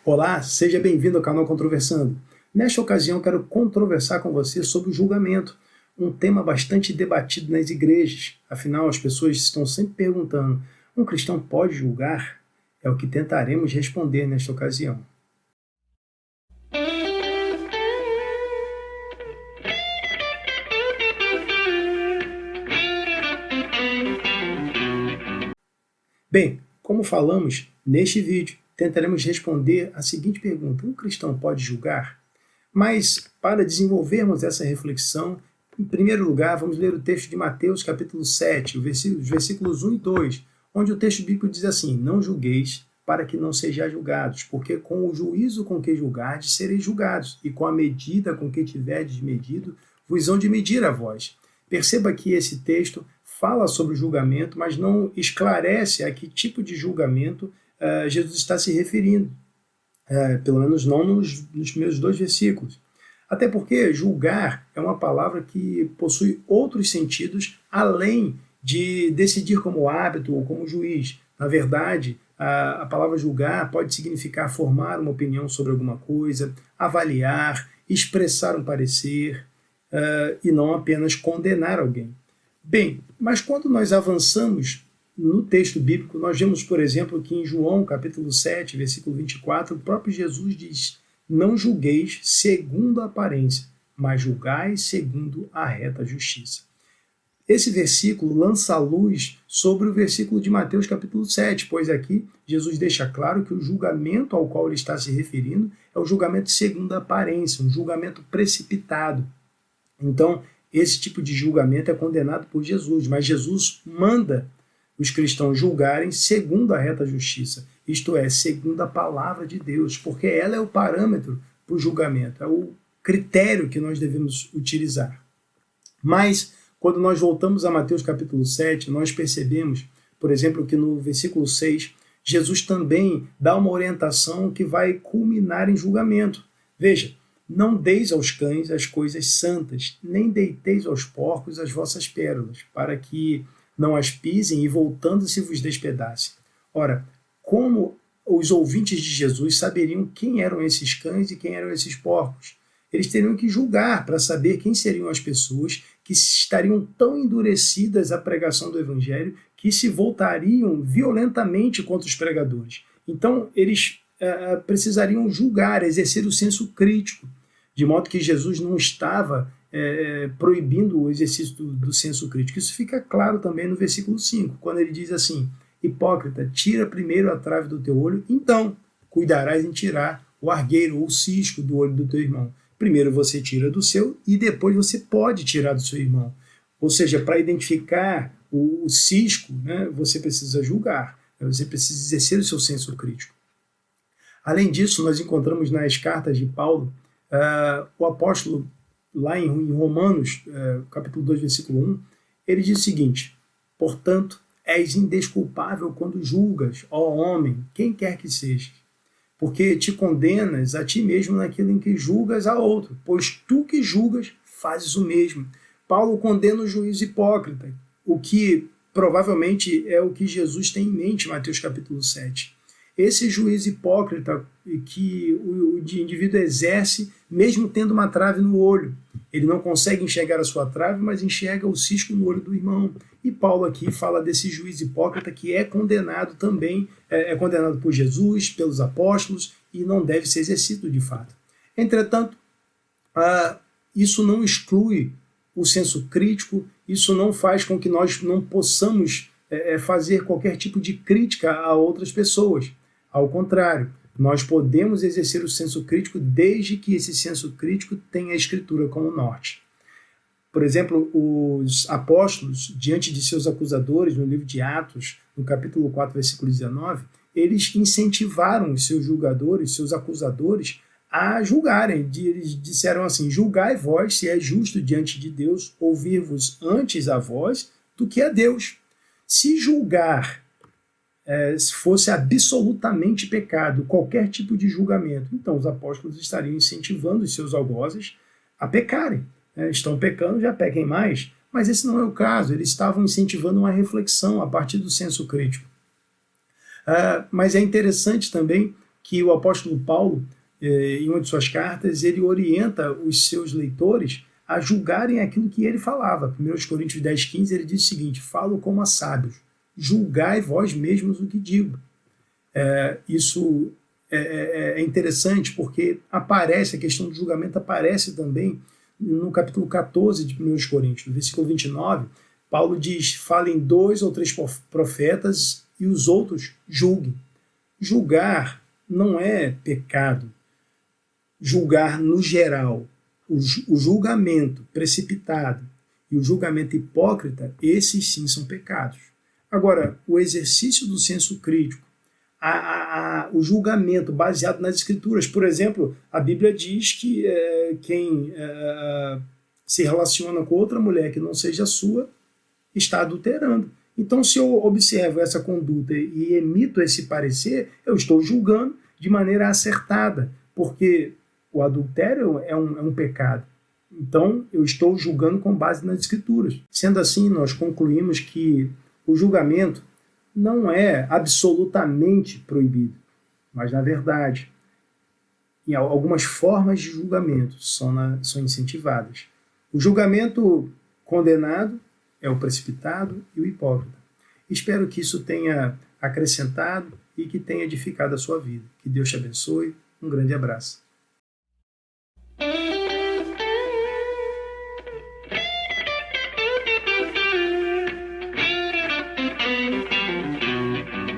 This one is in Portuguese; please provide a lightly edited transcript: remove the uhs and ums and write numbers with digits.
Olá, seja bem-vindo ao canal Controversando. Nesta ocasião, quero controversar com você sobre o julgamento, um tema bastante debatido nas igrejas. Afinal, as pessoas estão sempre perguntando: um cristão pode julgar? É o que tentaremos responder nesta ocasião. Bem, como falamos neste vídeo, tentaremos responder a seguinte pergunta: um cristão pode julgar? Mas, para desenvolvermos essa reflexão, em primeiro lugar, vamos ler o texto de Mateus, capítulo 7, os versículos 1 e 2, onde o texto bíblico diz assim: não julgueis, para que não sejais julgados, porque com o juízo com que julgardes, sereis julgados, e com a medida com que tiverdes medido, vos hão de medir a vós. Perceba que esse texto fala sobre o julgamento, mas não esclarece a que tipo de julgamento Jesus está se referindo. Pelo menos não nos primeiros dois versículos. Até porque julgar é uma palavra que possui outros sentidos além de decidir como árbitro ou como juiz. Na verdade, a palavra julgar pode significar formar uma opinião sobre alguma coisa, avaliar, expressar um parecer, e não apenas condenar alguém. Bem, mas quando nós avançamos no texto bíblico, nós vemos, por exemplo, que em João, capítulo 7, versículo 24, o próprio Jesus diz: não julgueis segundo a aparência, mas julgai segundo a reta justiça. Esse versículo lança a luz sobre o versículo de Mateus, capítulo 7, pois aqui Jesus deixa claro que o julgamento ao qual ele está se referindo é o julgamento segundo a aparência, um julgamento precipitado. Então, esse tipo de julgamento é condenado por Jesus, mas Jesus manda os cristãos julgarem segundo a reta justiça, isto é, segundo a palavra de Deus, porque ela é o parâmetro para o julgamento, é o critério que nós devemos utilizar. Mas, quando nós voltamos a Mateus capítulo 7, nós percebemos, por exemplo, que no versículo 6, Jesus também dá uma orientação que vai culminar em julgamento. Veja: não deis aos cães as coisas santas, nem deiteis aos porcos as vossas pérolas, para que não as pisem e voltando-se vos despedacem. Ora, como os ouvintes de Jesus saberiam quem eram esses cães e quem eram esses porcos? Eles teriam que julgar para saber quem seriam as pessoas que estariam tão endurecidas à pregação do Evangelho que se voltariam violentamente contra os pregadores. Então, eles precisariam julgar, exercer o senso crítico, de modo que Jesus não estava proibindo o exercício do senso crítico. Isso fica claro também no versículo 5, quando ele diz assim: hipócrita, tira primeiro a trave do teu olho, então cuidarás em tirar o argueiro ou o cisco do olho do teu irmão. Primeiro você tira do seu e depois você pode tirar do seu irmão. Ou seja, para identificar o cisco, né, você precisa julgar, você precisa exercer o seu senso crítico. Além disso, nós encontramos nas cartas de Paulo, o apóstolo, lá em Romanos, capítulo 2, versículo 1, ele diz o seguinte: portanto, és indesculpável quando julgas, ó homem, quem quer que seja, porque te condenas a ti mesmo naquilo em que julgas a outro, pois tu que julgas, fazes o mesmo. Paulo condena o juiz hipócrita, o que provavelmente é o que Jesus tem em mente em Mateus capítulo 7. Esse juiz hipócrita que o indivíduo exerce mesmo tendo uma trave no olho. Ele não consegue enxergar a sua trave, mas enxerga o cisco no olho do irmão. E Paulo aqui fala desse juiz hipócrita que é condenado também, é condenado por Jesus, pelos apóstolos, e não deve ser exercido de fato. Entretanto, isso não exclui o senso crítico, isso não faz com que nós não possamos fazer qualquer tipo de crítica a outras pessoas. Ao contrário, nós podemos exercer o senso crítico desde que esse senso crítico tenha a Escritura como norte. Por exemplo, os apóstolos, diante de seus acusadores, no livro de Atos, no capítulo 4, versículo 19, eles incentivaram os seus julgadores, seus acusadores, a julgarem. Eles disseram assim: julgai vós se é justo diante de Deus ouvir-vos antes a vós do que a Deus. Se julgar fosse absolutamente pecado, qualquer tipo de julgamento, então os apóstolos estariam incentivando os seus algozes a pecarem. Estão pecando, já pequem mais, mas esse não é o caso. Eles estavam incentivando uma reflexão a partir do senso crítico. Mas é interessante também que o apóstolo Paulo, em uma de suas cartas, ele orienta os seus leitores a julgarem aquilo que ele falava. 1 Coríntios 10,15, ele diz o seguinte: falo como a sábios, julgai vós mesmos o que digo. Isso é interessante porque aparece, a questão do julgamento aparece também no capítulo 14 de 1 Coríntios, no versículo 29, Paulo diz: falem 2 ou 3 profetas e os outros julguem. Julgar não é pecado. Julgar no geral, o julgamento precipitado e o julgamento hipócrita, esses sim são pecados. Agora, o exercício do senso crítico, o julgamento baseado nas escrituras. Por exemplo, a Bíblia diz que quem se relaciona com outra mulher que não seja sua está adulterando. Então, se eu observo essa conduta e emito esse parecer, eu estou julgando de maneira acertada, porque o adultério é um pecado. Então, eu estou julgando com base nas escrituras. Sendo assim, nós concluímos que o julgamento não é absolutamente proibido, mas, na verdade, algumas formas de julgamento são incentivadas. O julgamento condenado é o precipitado e o hipócrita. Espero que isso tenha acrescentado e que tenha edificado a sua vida. Que Deus te abençoe. Um grande abraço.